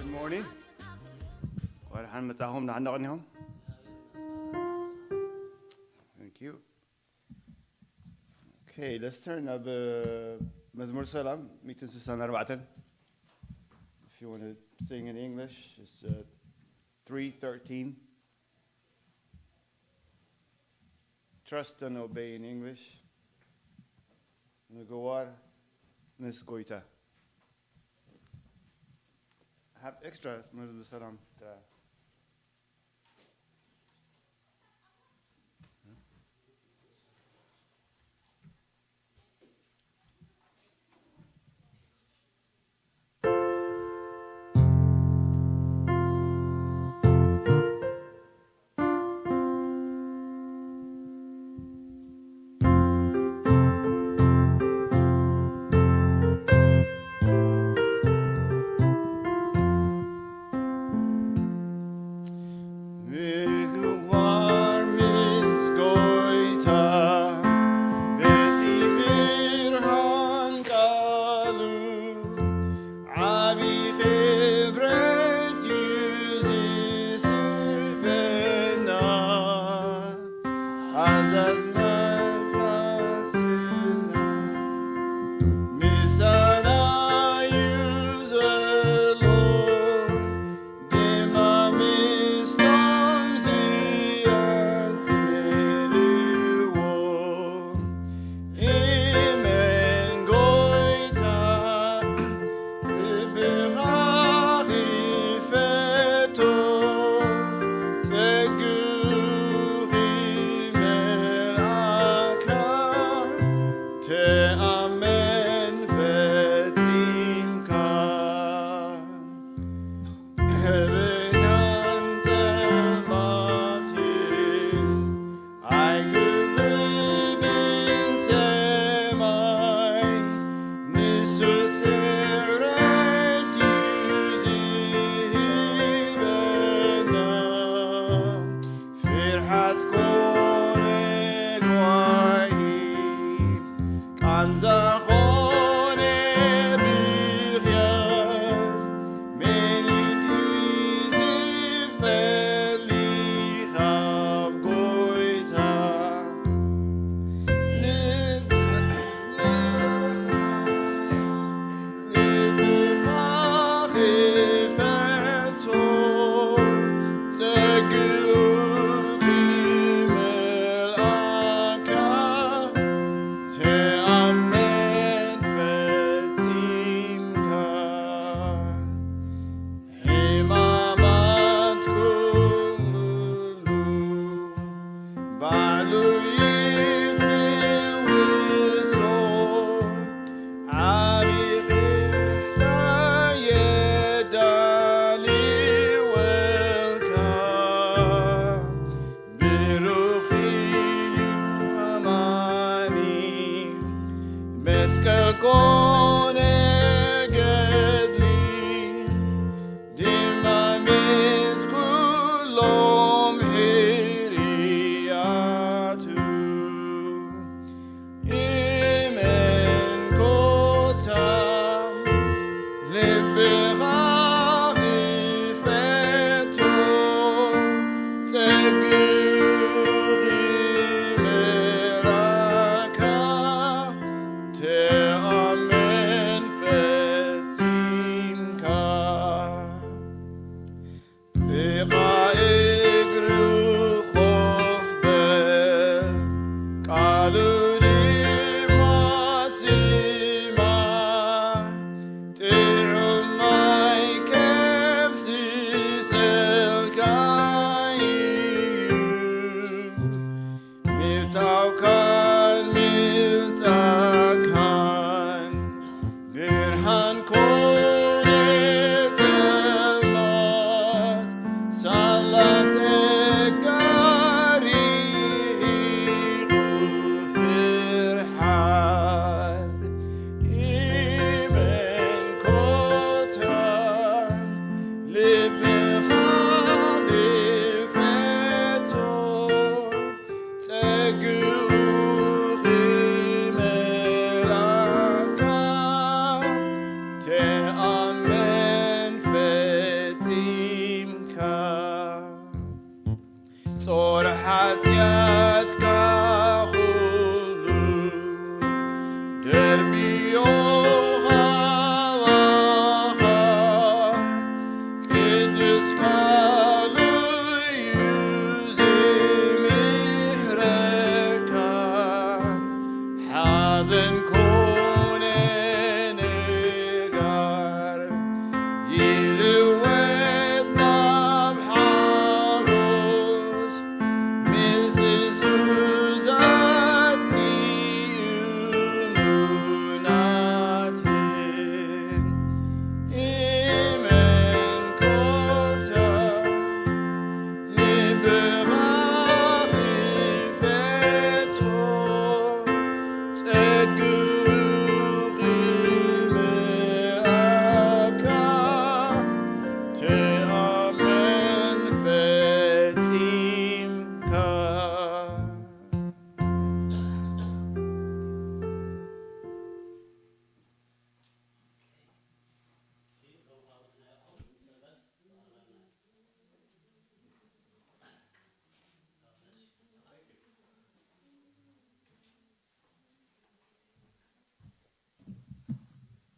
morning. وراح نمتعهم لعنا غنيهم. Thank you. Okay, let's turn up مزمور سلام 264. If you want to sing in English, it's 3:13. Trust and obey in English. Nagawar nisgoita. Have extra مزمور سلام.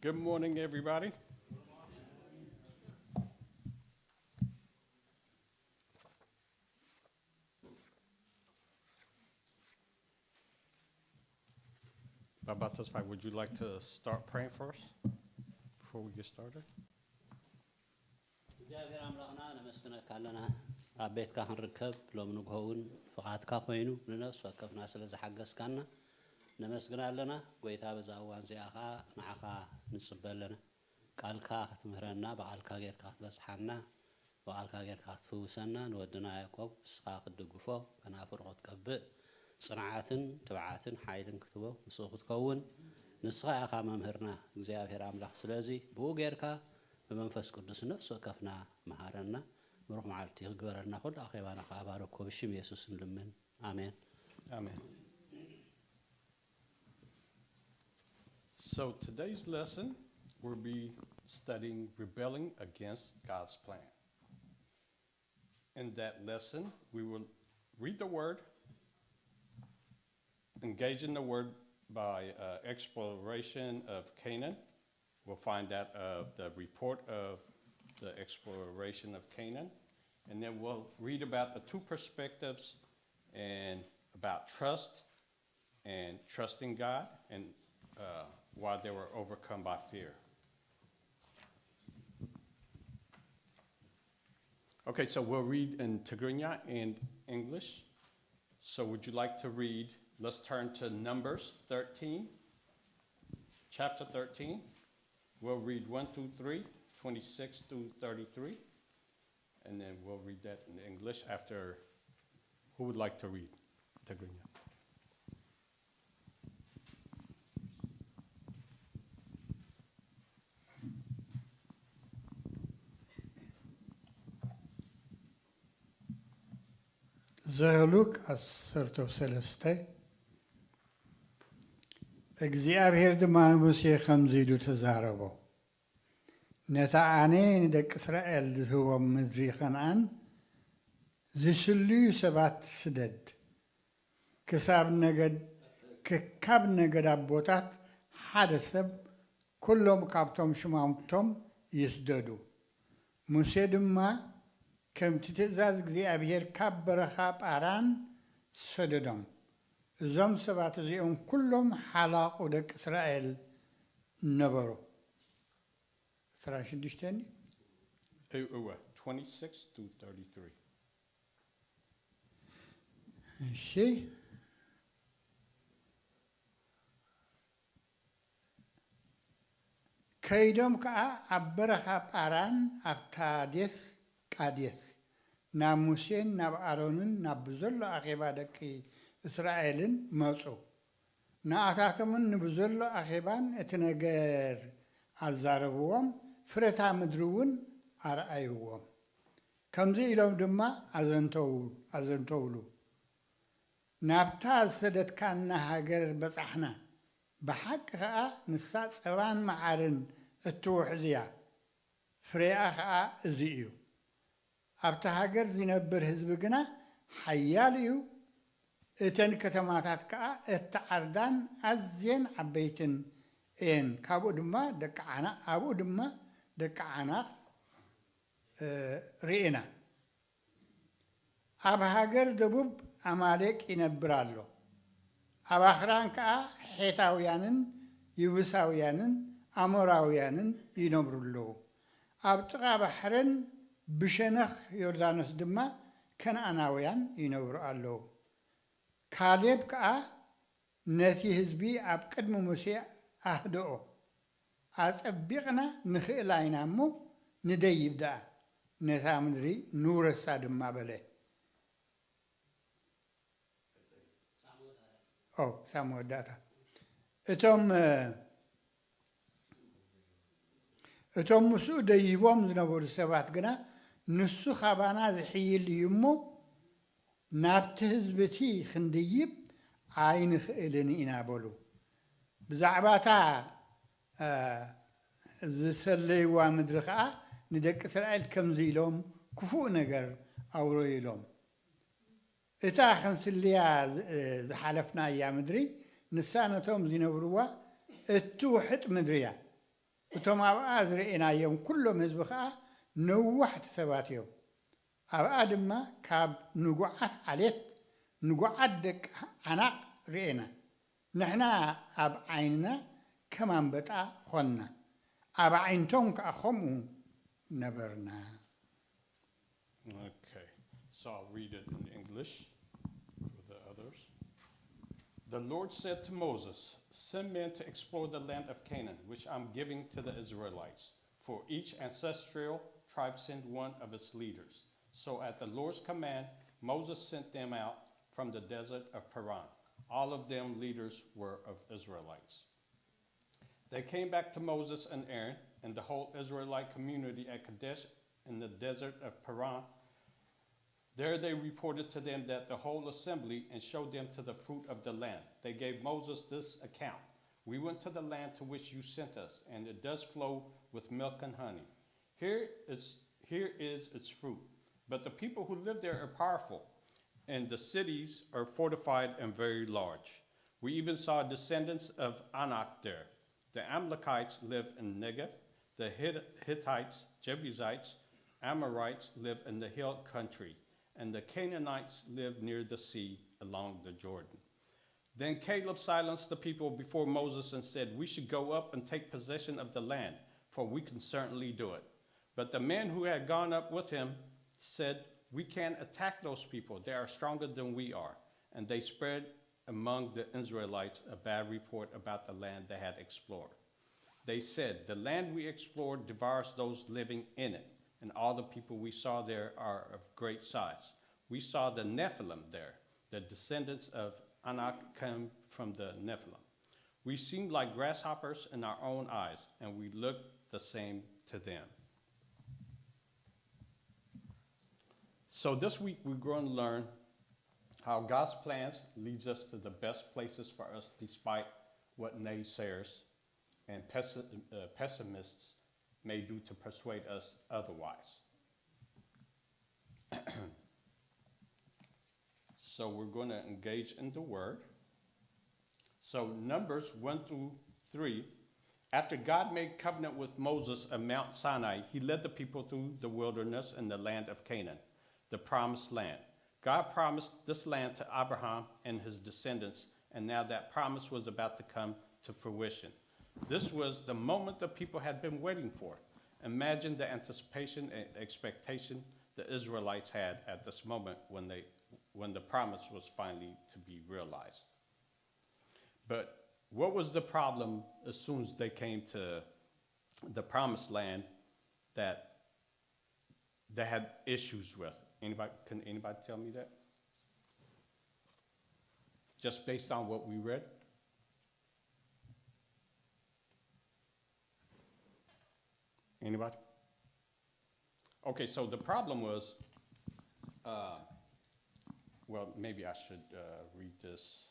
Good morning, everybody. About this fight, would you like to start praying first before we get started? እግዚአብሔር አምላክና ነመስግነካ ኣለና ኣብ ቤትካ ክንርከብ ሎም ንግሆውን ፍቓድካ ኮይኑ ንነፍስ ወከፍና ስለ ዝሓገዝካና ነመስግና ኣለና ጎይታ በዛ እዋን እዚኣ ኸ ንዓኻ ንፅበ ኣለና ቃልካ ክትምህረና በቃልካ ጌርካ ክትበፅሓና በቃልካ ጌርካ ክትፍውሰና ንወድና ያዕቆብ ንስኻ ክትድግፎ ከናፍር ክትቀብእ ጽንዓትን ትብዓትን ሓይልን ክትቦ ንስኻ ክትከውን ንስኻ ኢኻ መምህርና እግዚአብሔር አምላክ ስለዚ ብኡ ጌርካ በመንፈስ ቅዱስ ነፍስ ወከፍና መሃረና ምሩኽ መዓልቲ ይግበረልና ሁሉ አኼባና ካባረኮ ብሽም ኢየሱስ እንልምን አሜን Amen. So today's lesson, we'll be studying rebelling against God's plan. In that lesson, we will read the word, engage in the word by exploration of Canaan. We'll find out the report of the exploration of Canaan. And then we'll read about the two perspectives and about trust and trusting God and why they were overcome by fear. Okay, so we'll read in Tigrinya and English. So would you like to read, let's turn to Numbers 13, chapter 13. We'll read 1 through 3, 26 through 33. And then we'll read that in English after. Who would like to read Tigrinya? ዘህሉቅ 13 እግዚአብሔር ድማ ሙሴ ከምዚ ኢሉ ተዛረቦ ነታ ኣነ ንደቂ እስራኤል ዝህቦም ምድሪ ከነዓን ዝሽልዩ ሰባት ስደድ ካብ ነገድ ኣቦታት ሓደ ሰብ ኩሎም ካብቶም ሽማምቶም ይስደዱ ሙሴ ድማ ከምቲ ትእዛዝ እግዚአብሔር ካብ በረኻ ጳራን ሰደዶም እዞም ሰባት እዚኦም ኩሎም ሓላቑ ደቂ እስራኤል ነበሩ 16 26 to 33. እሺ ከይዶም ከዓ ኣብ በረኻ ጳራን ኣብታ ቃዴስ ናብ ሙሴን ናብ ኣሮንን ናብ ብዘሎ ኣኼባ ደቂ እስራኤልን መፁ ንኣታቶምን ንብዘሎ ኣኼባን እቲ ነገር ኣዛረብዎም ፍረታ ምድሪ እውን ኣርኣይዎም ከምዚ ኢሎም ድማ ኣዘንተውሉ ናብታ ዝሰደድካና ሃገር በፃሕና ብሓቂ ከዓ ንሳ ፀባን መዓርን እትውሕዝ እያ ፍሬኣ ከዓ እዚ እዩ ኣብታ ሃገር ዝነብር ህዝቢ ግና ሓያል እዩ እተን ከተማታት ከዓ እተዓርዳን ኣዝየን ዓበይትን እየን ካብኡ ድማ ደቂ ዓናቕ ርኢና ኣብ ሃገር ደቡብ ኣማሌቅ ይነብር ኣሎ ኣብ ኣኽራን ከዓ ሔታውያንን ይቡሳውያንን ኣሞራውያንን ይነብሩ ኣለዉ ኣብ ጥቓ ባሕርን ብሸነኽ ዮርዳኖስ ድማ ከነዓናውያን ይነብሩ ኣለዉ ካሌብ ከዓ ነቲ ህዝቢ ኣብ ቅድሚ ሙሴ ኣህድኦ ኣፀቢቕና ንኽእል ኢና እሞ ንደይብ ደኣ ነታ ምድሪ ንውረሳ ድማ በለ ሳሙኤል ዳታ እቶም ምስኡ ደይቦም ዝነበሩ ሰባት ግና ንሱ ኻባና ዝሕይል እዩ እሞ ናብቲ ህዝብቲ ክንድይብ ኣይንኽእልን ኢና በሉ ብዛዕባታ ዝሰለይዋ ምድሪ ከዓ ንደቂ እስራኤል ከምዚ ኢሎም ክፉእ ነገር ኣውሮ ኢሎም እታ ክንስልያ ዝሓለፍና እያ ምድሪ ንሳ ነቶም ዝነብርዋ እትውሕጥ ምድሪ እያ እቶም ኣብኣ ዝርአናዮም ኩሎም ህዝቢ ከዓ ነዋሕቲ ሰባት እዮም ኣብኣ ድማ ካብ ንጉዓት ዓሌት ንጉዓት ደቂ ዓናቕ ርአና ንሕና ኣብ ዓይንና ከም ኣንበጣ ኾንና ኣብ ዓይንቶም ከዓ ከምኡ ነበርና Okay, so I'll read it in English for the others. The Lord said to Moses, "Send men to explore the land of Canaan, which I'm giving to the Israelites. For each ancestral tribe sent one of its leaders." So at the Lord's command, Moses sent them out from the desert of Paran. All of them leaders were of Israelites. They came back to Moses and Aaron and the whole Israelite community at Kadesh in the desert of Paran. There they reported to them that the whole assembly and showed them to the fruit of the land. They gave Moses this account. We went to the land to which you sent us, and it does flow with milk and honey. Here is its fruit. But the people who live there are powerful, and the cities are fortified and very large. We even saw descendants of Anak there. The Amalekites live in Negev. The Hittites, Jebusites, Amorites live in the hill country, and the Canaanites live near the sea along the Jordan. Then Caleb silenced the people before Moses and said, "We should go up and take possession of the land, for we can certainly do it." But the men who had gone up with him said, "We can't attack those people. They are stronger than we are." And they spread among the Israelites a bad report about the land they had explored. They said, "The land we explored devours those living in it, and all the people we saw there are of great size. We saw the Nephilim there. The descendants of Anak come from the Nephilim. We seemed like grasshoppers in our own eyes, and we looked the same to them." So this week we're going to learn how God's plans leads us to the best places for us despite what naysayers and pessimists may do to persuade us otherwise. So we're going to engage in the word. So Numbers 1-3, after God made covenant with Moses at Mount Sinai, he led the people through the wilderness in the land of Canaan, the promised land. God promised this land to Abraham and his descendants, and now that promise was about to come to fruition. This was the moment the people had been waiting for. Imagine the anticipation and expectation the Israelites had at this moment when the promise was finally to be realized. But what was the problem as soon as they came to the promised land that they had issues with? Can anybody tell me that? Just based on what we read? Anybody? Okay, so the problem was, well, maybe I should read this.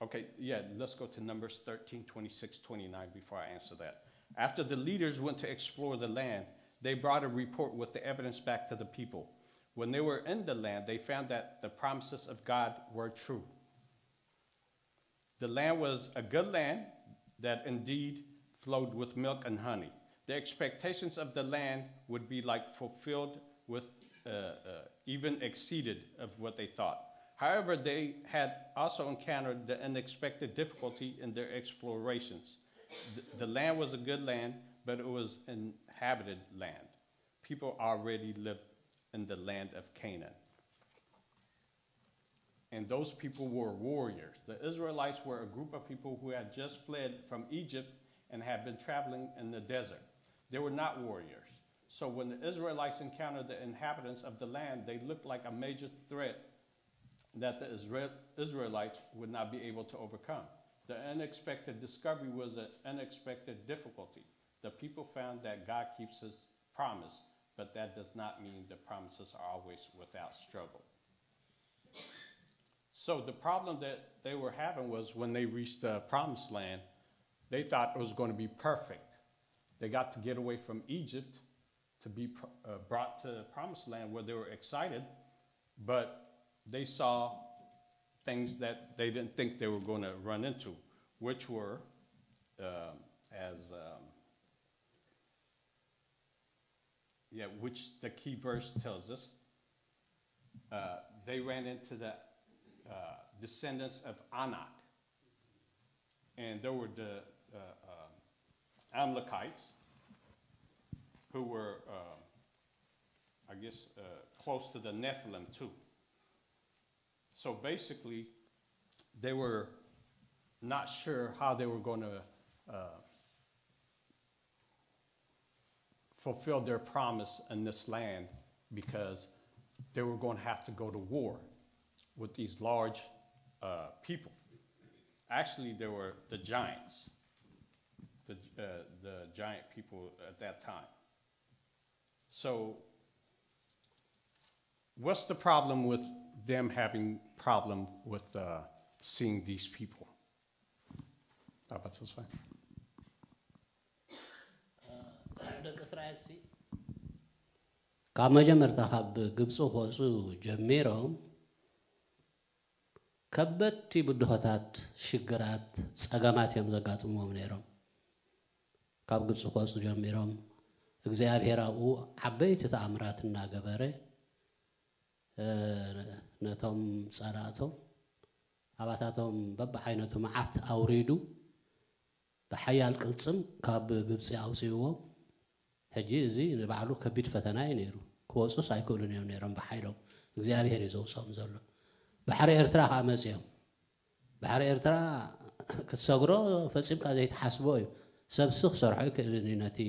Okay, yeah, let's go to Numbers 13, 26, 29 before I answer that. After the leaders went to explore the land, they brought a report with the evidence back to the people. When they were in the land, they found that the promises of God were true. The land was a good land that indeed flowed with milk and honey. The expectations of the land would be like fulfilled with, even exceeded of what they thought. However, they had also encountered the unexpected difficulty in their explorations. The land was a good land, but it was inhabited land. People already lived in the land of Canaan. And those people were warriors. The Israelites were a group of people who had just fled from Egypt and had been traveling in the desert. They were not warriors. So when the Israelites encountered the inhabitants of the land, they looked like a major threat that the Israelites would not be able to overcome. The unexpected discovery was an unexpected difficulty. The people found that God keeps his promise, but that does not mean the promises are always without struggle. So the problem that they were having was when they reached the promised land, they thought it was going to be perfect. They got to get away from Egypt to be brought to the promised land where they were excited, but they saw things that they didn't think they were going to run into, which were as which the key verse tells us. They ran into the descendants of Anak, and there were the Amalekites, who were, close to the Nephilim too. So basically, they were not sure how they were going to fulfill their promise in this land, because they were going to have to go to war with these large people. Actually, they were the giants, the giant people at that time. So what's the problem with them having problem with seeing these people? How about this one? ደቂ እስራኤል ሲ ካብ መጀመርታ ካብ ግብፅ ክወፁ ጀሚሮም ከበድቲ ብድሆታት ሽግራት ፀገማት እዮም ዘጋጥሞም ነይሮም ካብ ግብፅ ክወፁ ጀሚሮም እግዚአብሔር ኣብኡ ዓበይቲ ተኣምራት እናገበረ ነቶም ፀላእቶም ኣባታቶም በብዓይነቱ መዓት ኣውሪዱ ብሓያል ቅልፅም ካብ ግብፅ ኣውፅይዎም ሕጂ እዚ ንባዕሉ ከቢድ ፈተና እዩ ነይሩ ክወፁስ ኣይክእሉን እዮም ነይሮም ብሓይሎም እግዚአብሔር እዩ ዘውፅኦም ዘሎ ባሕሪ ኤርትራ ከዓ መፅኦም ባሕሪ ኤርትራ ክትሰግሮ ፈፂምካ ዘይተሓስቦ እዩ ሰብሲ ክሰርሖ ይክእልን እዩ ነቲ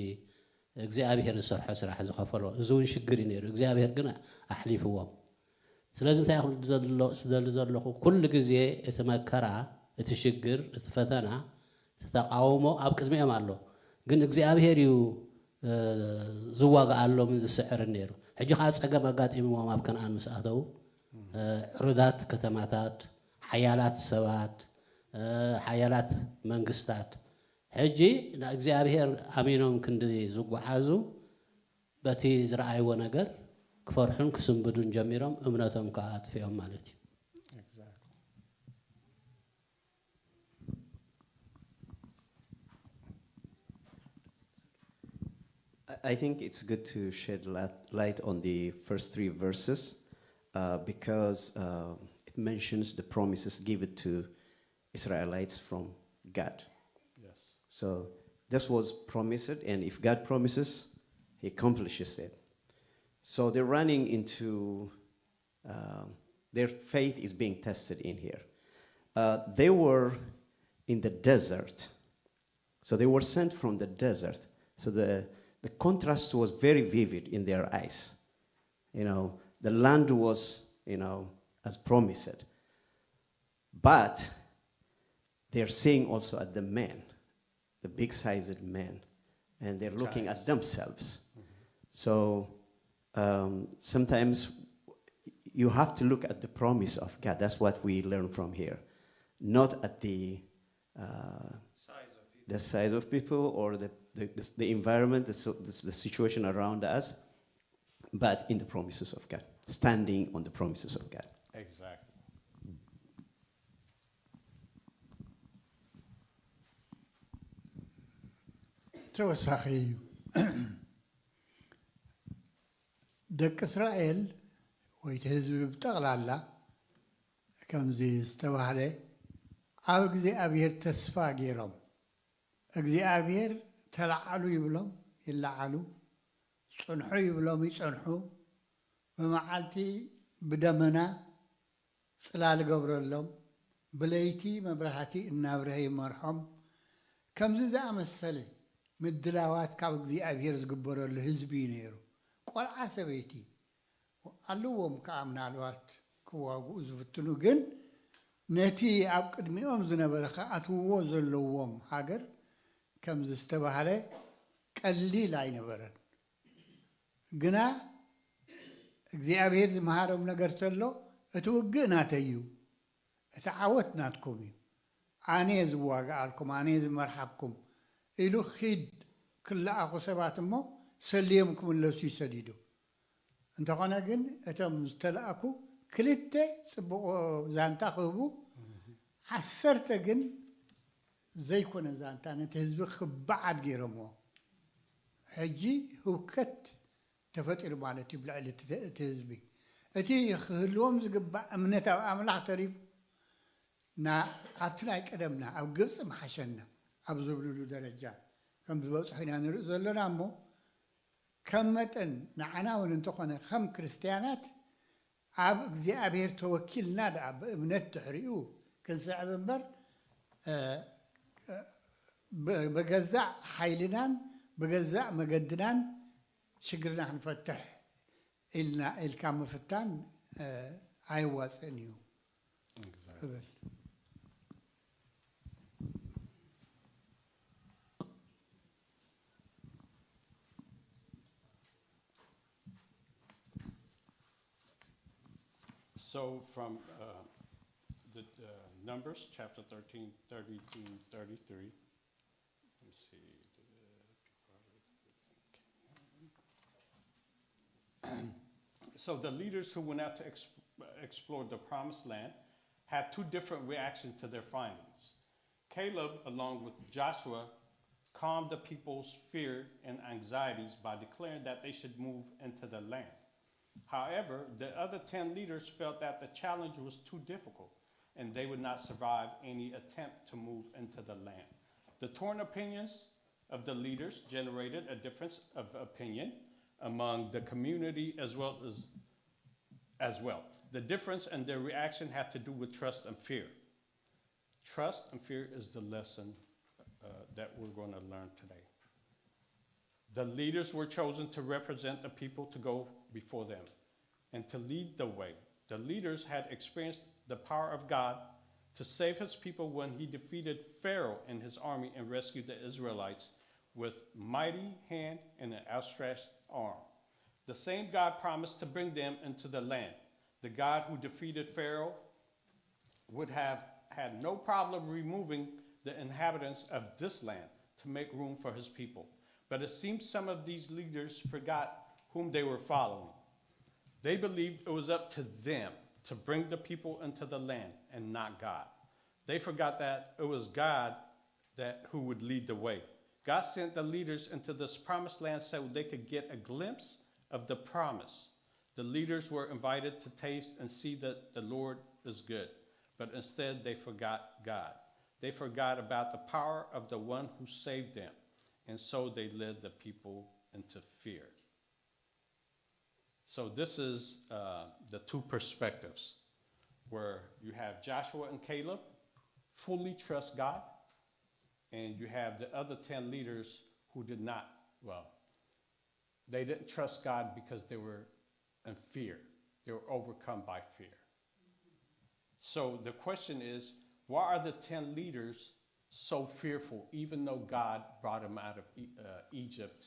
እግዚአብሔር ዝሰርሖ ስራሕ ዝኸፈሎ እዚ እውን ሽግር እዩ ነይሩ እግዚአብሔር ግን ኣሕሊፍዎም ስለዚ እንታይ ዝደሊ ዘለኹ ኩሉ ግዜ እቲ መከራ እቲ ሽግር እቲ ፈተና እቲ ተቃውሞ ኣብ ቅድሚኦም ኣሎ ግን እግዚአብሔር እዩ ዝዋግኣሎም ዝስዕር ነይሩ ሕጂ ከዓ ፀገም ኣጋጢሞም ኣብ ከነኣን ምስ ኣተው ዕሩዳት ከተማታት ሓያላት ሰባት ሓያላት መንግስታት ሕጂ ንእግዚአብሔር ኣሚኖም ክንዲ ዝጓዓዙ በቲ ዝረኣይዎ ነገር ክፈርሑን ክስንብዱን ጀሚሮም እምነቶም ከዓ ኣጥፊኦም ማለት እዩ I think it's good to shed light on the first three verses because it mentions the promises given to Israelites from God. Yes. So this was promised, and if God promises, He accomplishes it. So they're running into their faith is being tested in here. They were in the desert, so they were sent from the desert. So the contrast was very vivid in their eyes. You know, the land was, as promised. But they're seeing also at the men, the big-sized men, and they're looking at themselves. Mm-hmm. So sometimes you have to look at the promise of God. That's what we learn from here. Not at the size of people or the environment, the situation around us, but in the promises of God, standing on the promises of God. Exactly. ተወሳኺ እዩ ደቂ እስራኤል ወይ ህዝቢ ብጠቕላላ ከምዚ ዝተባህለ ኣብ እግዚኣብሔር ተስፋ ገይሮም እግዚአብሔር ተላዓሉ ይብሎም ይላዓሉ ጽንሑ ይብሎም ይጽንሑ በመዓልቲ ብደመና ጽላል ገብረሎም ብለይቲ መብራህቲ እናብረህ ይመርሖም ከምዚ ዝኣመሰለ ምድላዋት ካብ እግዚአብሔር ዝግበረሉ ህዝቢ ነይሩ ቆልዓ ሰበይቲ ኣለዎም ከዓ ምናልባት ክዋግኡ ዝፍትኑ ግን ነቲ ኣብ ቅድሚኦም ዝነበረ ከኣትውዎ ዘለዎም ሃገር ከምዚ ዝተባህለ ቀሊል ኣይነበረን ግና እግዚአብሔር ዝመሃሮም ነገር ተሎ እቲ ውግእ ናተዩ እቲ ዓወት ናትኩም እዩ ኣነ ዝዋግኣልኩም ኣነ ዝመርሓኩም ኢሉ ኺድ ክለኣኹ ሰባት እሞ ሰልዮም ክምለሱ ይሰዲዱ እንተኾነ ግን እቶም ዝተለኣኩ ክልተ ጽቡቕ ዛንታ ክህቡ 10 ግን ዘይኮነ ዛንታ ነቲ ህዝቢ ክበዓድ ገይሮምዎ ሕጂ ህውከት ተፈጢሩ ማለት እዩ ብልዕሊ እቲ ህዝቢ እቲ ክህልዎም ዝግባእ እምነት ኣብ ኣምላኽ ተሪፉ ኣብቲ ናይ ቀደምና ኣብ ግብፂ መሓሸና ኣብ ዝብልሉ ደረጃ ከም ዝበፅሑ ኢና ንሪኢ ዘለና እሞ ከም መጠን ንዓና እውን እንተኾነ ከም ክርስቲያናት ኣብ እግዚኣብሔር ተወኪልና ደኣ ብእምነት ድሕሪኡ ክንስዕብ እምበር በገዛእ ሓይልናን በገዛእ መገድናን ሽግርና ክንፈትሕ ኢልካ ምፍታን ኣይዋፅእን እዩ እብል So from the Numbers, chapter 13, 32, 33. Let's see. So the leaders who went out to explore the promised land had two different reactions to their findings. Caleb, along with Joshua, calmed the people's fear and anxieties by declaring that they should move into the land. However, the other 10 leaders felt that the challenge was too difficult and they would not survive any attempt to move into the land. The torn opinions of the leaders generated a difference of opinion among the community as well. The difference in their reaction had to do with trust and fear. Trust and fear is the lesson that we're going to learn today. The leaders were chosen to represent the people to go before them and to lead the way. The leaders had experienced the power of God to save his people when he defeated Pharaoh and his army and rescued the Israelites with mighty hand and an outstretched arm. The same God promised to bring them into the land. The God who defeated Pharaoh would have had no problem removing the inhabitants of this land to make room for his people. But it seems some of these leaders forgot whom they were following. They believed it was up to them to bring the people into the land and not God. They forgot that it was God who would lead the way. God sent the leaders into this promised land so they could get a glimpse of the promise. The leaders were invited to taste and see that the Lord is good, but instead they forgot God. They forgot about the power of the one who saved them, and so they led the people into fear. So this is the two perspectives, where you have Joshua and Caleb fully trust God, and you have the other 10 leaders who did not, they didn't trust God because they were in fear. They were overcome by fear. So the question is, why are the 10 leaders so fearful, even though God brought them out of Egypt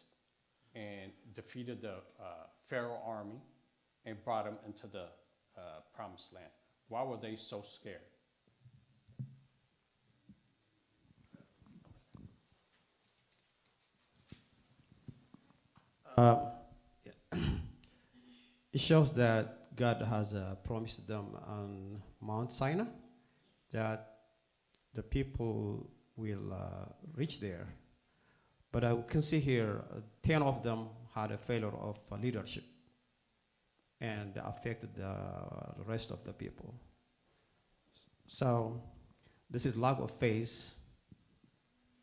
and defeated the Pharaoh army and brought them into the promised land? Why were they so scared? It shows that God has promised them on Mount Sinai that the people will reach there. But I can see here 10 of them had a failure of leadership and affected the rest of the people. So this is lack of faith,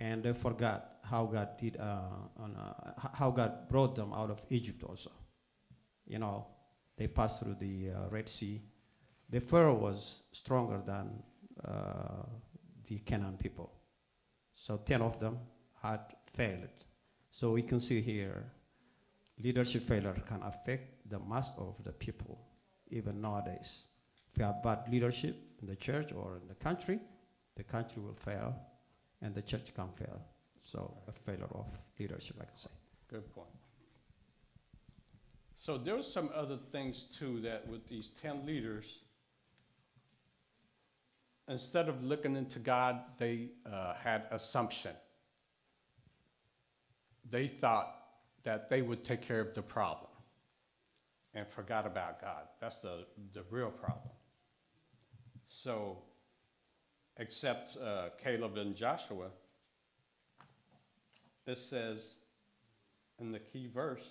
and they forgot how God did, how God brought them out of Egypt also. You know, they passed through the Red Sea. The Pharaoh was stronger than the Canaan people. So 10 of them had failed. So we can see here, leadership failure can affect the mass of the people, even nowadays. If you have bad leadership in the church or in the country will fail, and the church can fail. So a failure of leadership, I can say. Good point. So there were some other things too, that with these 10 leaders, instead of looking into God, they had assumption. They thought that they would take care of the problem and forgot about God. That's the real problem. So except Caleb and Joshua, it says in the key verse,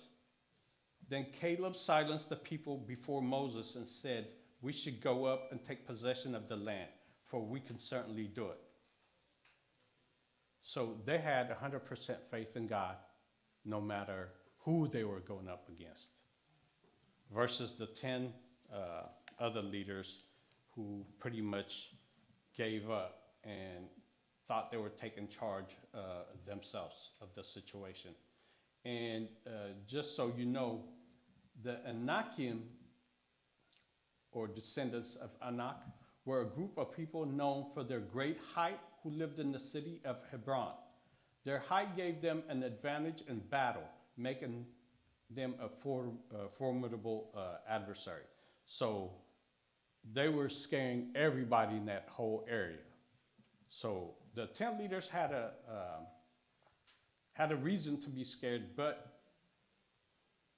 then Caleb silenced the people before Moses and said, we should go up and take possession of the land, for we can certainly do it. So they had 100% faith in God, no matter who they were going up against, versus the 10 other leaders who pretty much gave up and thought they were taking charge themselves of the situation. And just so you know, the Anakim, or descendants of Anak, were a group of people known for their great height who lived in the city of Hebron. Their height gave them an advantage in battle, making them a formidable adversary. So they were scaring everybody in that whole area. So the 10 leaders had a reason to be scared, but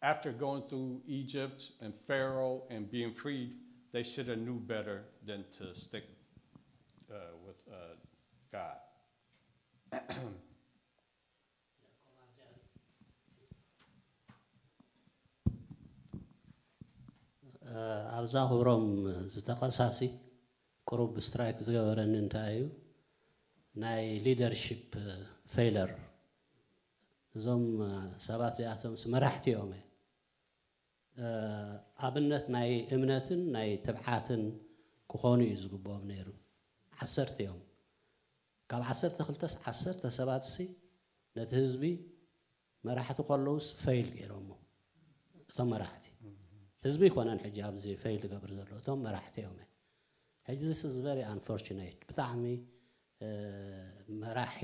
after going through Egypt and Pharaoh and being freed, they should have knew better than to stick with God. ኣብዛ ክብሮም ዝተቐሳሲ ቁሩብ ስትራይክ ዝገበረኒ እንታይ እዩ ናይ ሊደርሺፕ ፌይለር እዞም ሰባት እዚኣቶም መራሕቲ እዮም ኣብነት ናይ እምነትን ናይ ትብዓትን ክኾኑ እዩ ዝግብኦም ነይሩ 10 እዮም ካብ 12 ሰባት ነቲ ህዝቢ መራሕቲ ከለውስ ፌይል ገይሮሞ እቶም መራሕቲ ህዝቢ ይኮነን ሕጂ ኣብዚ ፌይል ዝገብር ዘሎ እቶም መራሕቲ እዮም ሕጂ this is very unfortunate ብጣዕሚ መራሒ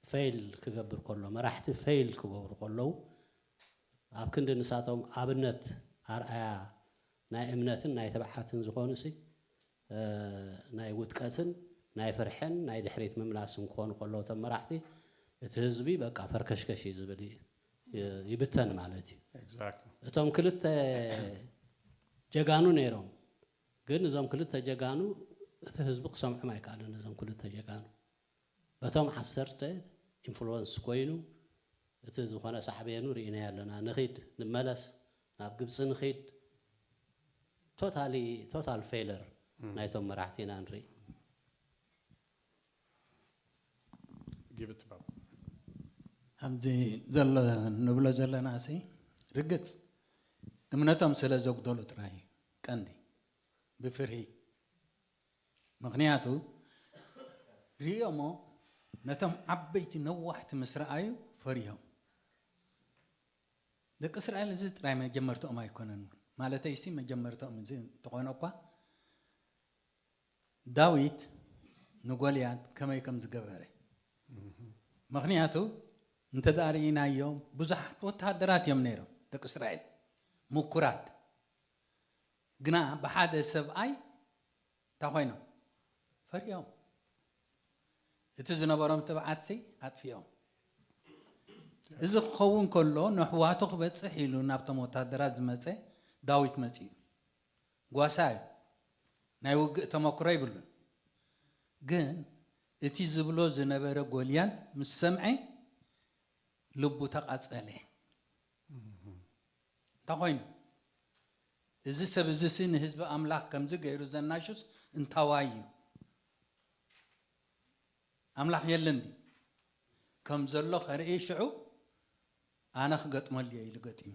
ፌይል ክገብር ከሎ መራሕቲ ፌይል ክገብሩ ከለዉ ኣብ ክንዲ ንሳቶም ኣብነት ኣርኣያ ናይ እምነትን ናይ ተባሓትን ዝኾኑ ናይ ውጥቀትን ናይ ፍርሕን ናይ ድሕሪት ምምላስን ክኾኑ ከለዉ እቶም መራሕቲ እቲ ህዝቢ በቃ ፈርከሽከሽ ዝብል ይብተን ማለት እዩ እቶም ክልተ ጀጋኑ ነይሮም ግን እዞም ክልተ ጀጋኑ እቲ ህዝቢ ክሰምዖም ኣይከኣለን እዞም ክልተ ጀጋኑ በቶም 10 ኢንፍሉወንስ ኮይኑ እቲ ዝኾነ ሳዕቤኑ ርኢና ያለና ንኺድ ንመለስ ናብ ግብፂ ንኺድ ቶታል ፌይለር ናይቶም መራሕቲና ንርኢ ኣብዚ ዘሎ ንብሎ ዘለና ርግፅ እምነቶም ስለ ዘጉደሉ ጥራይ ቀንዲ ብፍርሂ ምክንያቱ ሪኦሞ ነቶም ዓበይቲ ነዋሕቲ ምስ ረኣዩ ፈሪሆም ደቂ እስራኤል እዚ ጥራይ መጀመርትኦም ኣይኮነን ማለተይ መጀመርትኦም እዚ ተኾነ እኳ ዳዊት ንጎልያድ ከመይ ከም ዝገበረ ምክንያቱ እንተዳሪናዮም ብዙሓት ወታደራት እዮም ነይሮም ደቂ እስራኤል ምኩራት ግና ብሓደ ሰብኣይ ታኾይኖም ፈሪሆም እቲ ዝነበሮም ትብዓት ኣጥፊኦም እዚ ክኸውን ከሎ ንሕዋቱ ክበፅሕ ኢሉ ናብቶም ወታደራት ዝመፀ ዳዊት መፅኡ ጓሳ እዩ ናይ ውግእ ተመክሮ ይብሉን ግን እቲ ዝብሎ ዝነበረ ጎልያድ ምስ ሰምዐ ልቡ ተቃፀለ ታኾይኑ እዚ ሰብ እዚ ንህዝቢ ኣምላኽ ከምዚ ገይሩ ዘናሽስ እንታዋይ እዩ ኣምላኽ የለን ዲ ከም ዘሎ ኸርኢ ሽዑ ኣነ ክገጥመሉ እየ ኢሉ ገጢሙ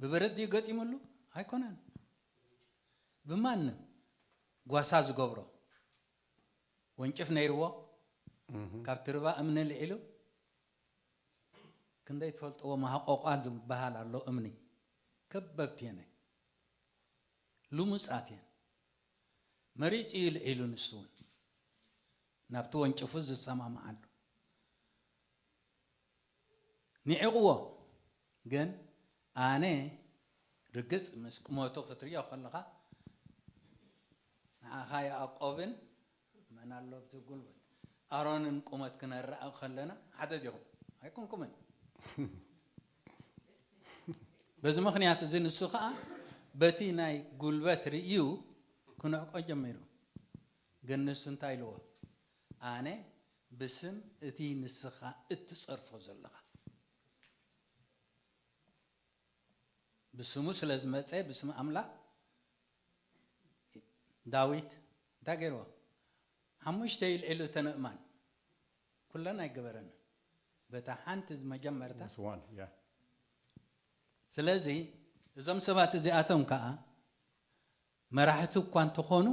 ብበረድ ገጢሙሉ ኣይኮነን ብማንም ጓሳ ዝገብሮ ወንጭፍ ነይርዎ ካብ ትርባ እምኒ ልዒሉ ክንደይ ትፈልጥዎ ማሃቆቋን ዝበሃል ኣሎ እምኒ ከበብቲ የነ ልሙፃት እየን መሪፅ ይልዒሉ ንሱ እውን ናብቲ ወንጭፉ ዝሰማምዓሉ ኒዕቕዎ ግን ኣነ ርግፅ ምስ ቁመቱ ክትሪኦ ከለኻ ንዓኻ ያዕቆብን መን ኣሎ ብዚ ጉልበት ኣሮንን ቁመት ክነርአቕ ከለና ሓደ ዲኹም ኣይኮንኩምን በዚ ምክንያት እዚ ንሱ ከዓ በቲ ናይ ጉልበት ርእዩ ክንዕቆ ጀሚሩ ግን ንሱ እንታይ ኢልዎ ኣነ ብስም እቲ ንስኻ እትፀርፎ ዘለኻ ብስሙ ስለ ዝመፀ ብስም ኣምላኽ ዳዊት እንታይ ገይርዎ 5 ይልዕሉ ተንእማን ኩለን ኣይገበረን በታ ሓንቲ መጀመርታ That's one, yeah. ስለዚ እዞም ሰባት እዚኣቶም ከዓ መራሕቲ እኳ እንትኾኑ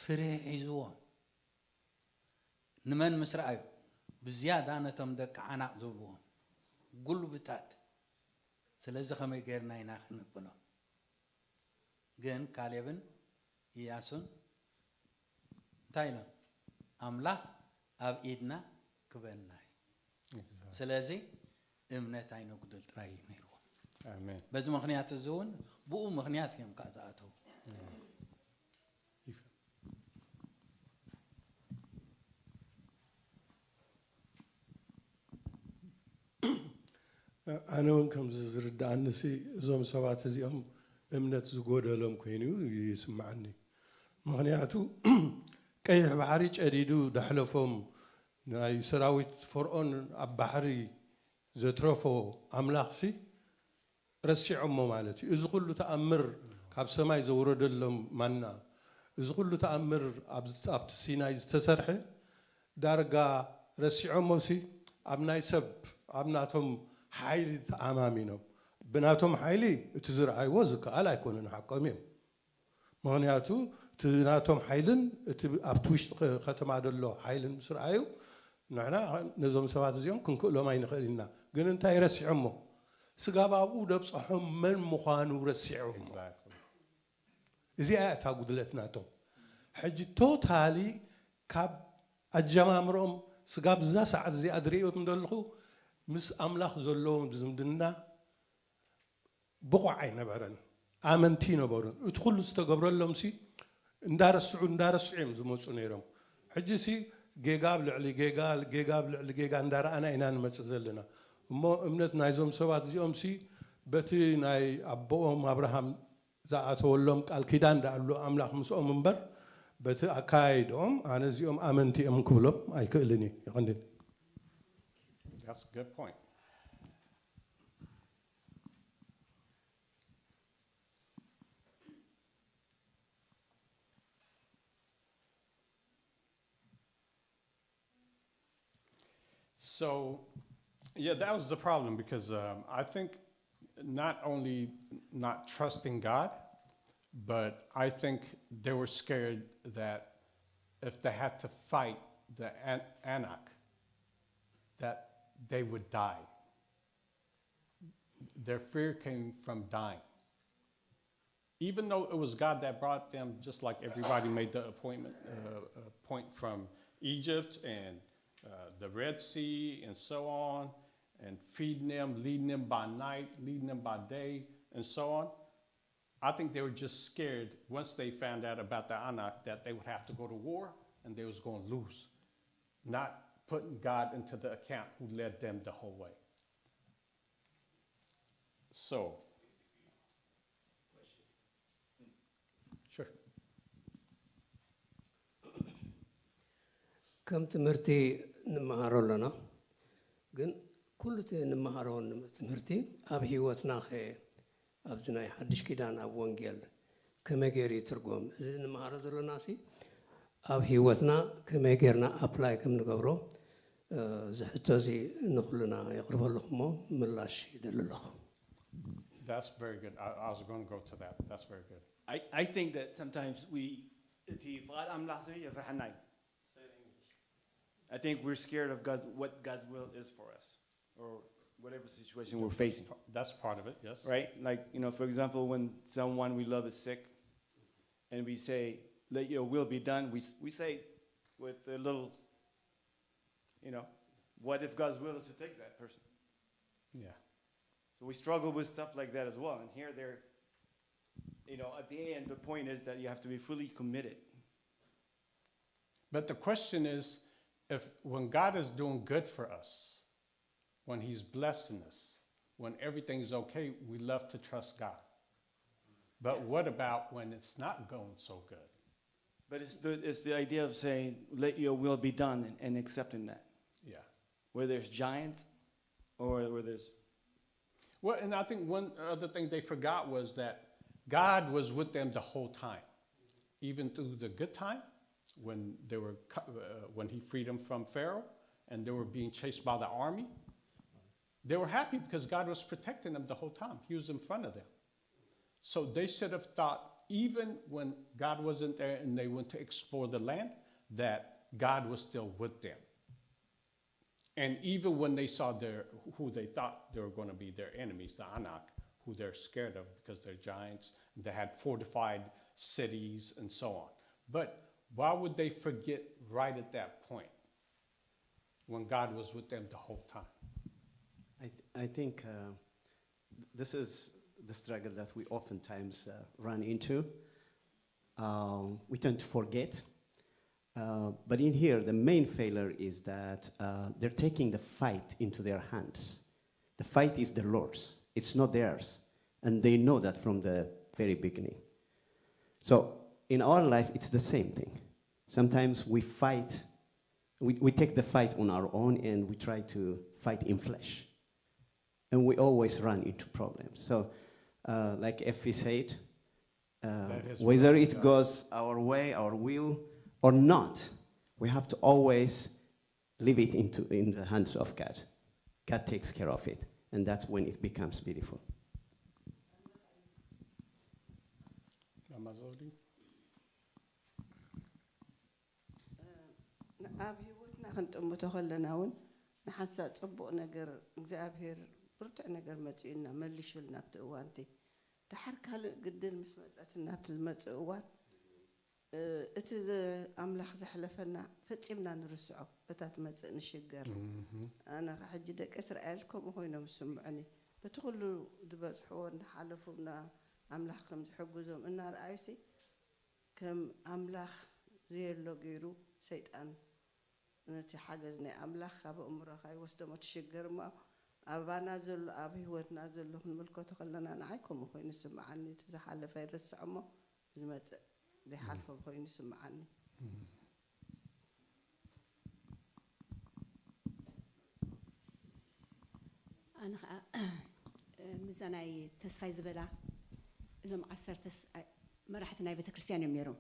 ፍሬ ሒዝዎም ንመን ምስ ረኣዩ ብዝያዳ ነቶም ደቂ ዓናቕ ዝብልዎም ጉልብታት ስለዚ ከመይ ጌርና ኢና ክንብሎም ግን ካሌብን ኢያሱን እንታይ ኢሎም ኣምላኽ ኣብ ኢድና ክበና ስለዚ እምነት ኣይነጉድል ጥራይ እዩ ነይርዎ Amen. በዚ ምክንያት እዚ እውን ብኡ ምክንያት እዮም ከዓ ዝኣተዉ ኣነ እውን ከምዚ ዝርዳእንሲ እዞም ሰባት እዚኦም እምነት ዝጎደሎም ኮይኑ ይስማዓኒ ምክንያቱ ቀይሕ ባሕሪ ጨዲዱ ዳሕለፎም ናይ ሰራዊት ፈርዖን ኣብ ባሕሪ ዘትረፎ ኣምላኽሲ ረሲዖሞ ማለት እዩ እዚ ኩሉ ተኣምር ካብ ሰማይ ዘውረደሎም ማና እዚ ኩሉ ተኣምር ኣብቲ ሲናይ ዝተሰርሐ ዳርጋ ረሲዖሞሲ ኣብ ናይ ሰብ ኣብ ናቶም ሓይሊ ተኣማሚኖም ብናቶም ሓይሊ እቲ ዝረኣይዎ ዝከኣል ኣይኮነን ሓቆም እዮም ምክንያቱ እቲ ናቶም ሓይልን እቲ ኣብቲ ውሽጢ ከተማ ደሎ ሓይልን ምስ ረኣዩ ንሕና ነዞም ሰባት እዚኦም ክንክእሎም ኣይንኽእል ኢና ግን እንታይ ረሲዖሞ ስጋ ባብኡ ደብፅሖም መን ምዃኑ ረሲዖም እዚኣ እታ ጉድለት ናቶም ሕጂ ቶታሊ ካብ ኣጀማምሮኦም ስጋ ብዛ ሰዓት እዚኣ ድሪኦም ደለኹ ምስ ኣምላኽ ዘለዎም ዝምድና ብቑዕ ኣይነበረን ኣመንቲ ነበሩን እቲ ኩሉ ዝተገብረሎም ሲ እንዳረስዑ እዮም ዝመፁ ነይሮም ሕጂ ሲ ጌጋ ብልዕሊ ጌጋ እንዳረኣና ኢና ንመፅእ ዘለና እሞ እምነት ናይዞም ሰባት እዚኦም ሲ በቲ ናይ ኣቦኦም ኣብርሃም ዝኣተወሎም ቃል ኪዳን ዳኣሉ ኣምላኽ ምስኦም እምበር በቲ ኣካይዶም ኣነ እዚኦም ኣመንቲ እዮም ክብሎም ኣይክእልን እየ ይቐንድን That's a good point. So, yeah, that was the problem because I think not only not trusting God, but I think they were scared that if they had to fight the Anak, that they would die. Their fear came from dying. Even though it was God that brought them, just like everybody made the point from Egypt and the Red Sea and so on, and feeding them, leading them by night, leading them by day, and so on. I think they were just scared once they found out about the Anak that they would have to go to war and they was going to lose, not putting God into the account who led them the whole way. So, sure. كم تمرتي نمهارو لنا جن كل نمهارون تمرتي أبي هوتنا خي أبزناي حدش كدان أب وانجيل كما جري ترجم نمهارو لنا سي أبي هوتنا كما جرنا أبلاي كم نقبره زحتازي نخلنا يقرب لهم ملاش يدل لهم. That's very good. I was going to go to that. That's very good. I think that sometimes I think we're scared of what God's will is for us, or whatever situation we're facing. That's part of it, yes. Right? Like, for example, when someone we love is sick, and we say, let your will be done, we say with a little, what if God's will is to take that person? Yeah. So we struggle with stuff like that as well. And here at the end, the point is that you have to be fully committed. But the question is, when God is doing good for us, when he's blessing us, when everything's okay, we love to trust God. But what about when it's not going so good? But it's the idea of saying, let your will be done and accepting that. Yeah. Where there's giants or where there's... Well, and I think one other thing they forgot was that God was with them the whole time, even through the good time when they were when he freed them from Pharaoh and they were being chased by the army. They were happy because God was protecting them the whole time. He was in front of them. So they should have thought, even when God wasn't there and they went to explore the land, that God was still with them. And even when they saw who they thought they were going to be their enemies, the Anak, who they're scared of because they're giants, and they had fortified cities and so on. But why would they forget right at that point when God was with them the whole time? I think this is the struggle that we oftentimes run into. We tend to forget. But in here, the main failure is that they're taking the fight into their hands. The fight is the Lord's. It's not theirs. And they know that from the very beginning. So in our life, it's the same thing. Sometimes we fight. We take the fight on our own and we try to fight in flesh. And we always run into problems. So like Effie said, whether it goes our way, our will, or not, we have to always leave it in the hands of God. God takes care of it, and that's when it becomes beautiful. ኣብ ህይወትና ክንጥምቶ ከለና እውን ንሓሳብ ፅቡቕ ነገር እግዚኣብሔር ብርቱዕ ነገር መፂኡና መሊሹልና ኣብቲ እዋንቲ ድሓር ካልእ ግድል ምስ መፀትና ኣብቲ ዝመፅእ እዋን እቲ ኣምላኽ ዘሕለፈና ፈፂምና ንርስዖ እታ ትመፅእ ንሽገር ኣነ ሕጂ ደቂ እስራኤል ከምኡ ኮይኖም ይስምዑኒ በቲ ኩሉ ዝበፅሕዎ እናሓለፉና ኣምላኽ ከም ዝሕግዞም እናረኣዩሲ ከም ኣምላኽ ዘየሎ ገይሩ ሰይጣን ነቲ ሓገዝ ናይ ኣምላኽ ካብ እምሮኻ ይወስዶሞ ትሽገር እሞ ኣባና ዘሎ ኣብ ህይወትና ዘሎ ክንምልከቶ ከለና ንዓይ ከምኡ ኮይኑ ይስምዓኒ እቲ ዝሓለፈ ይርስዖ እሞ ዝመፅእ ዘይሓልፎ ኮይኑ ይስምዓኒ ኣነ ከዓ ምዛናይ ተስፋይ ዝበላ እዞም 10 መራሕቲ ናይ ቤተ ክርስቲያን እዮም ነይሮም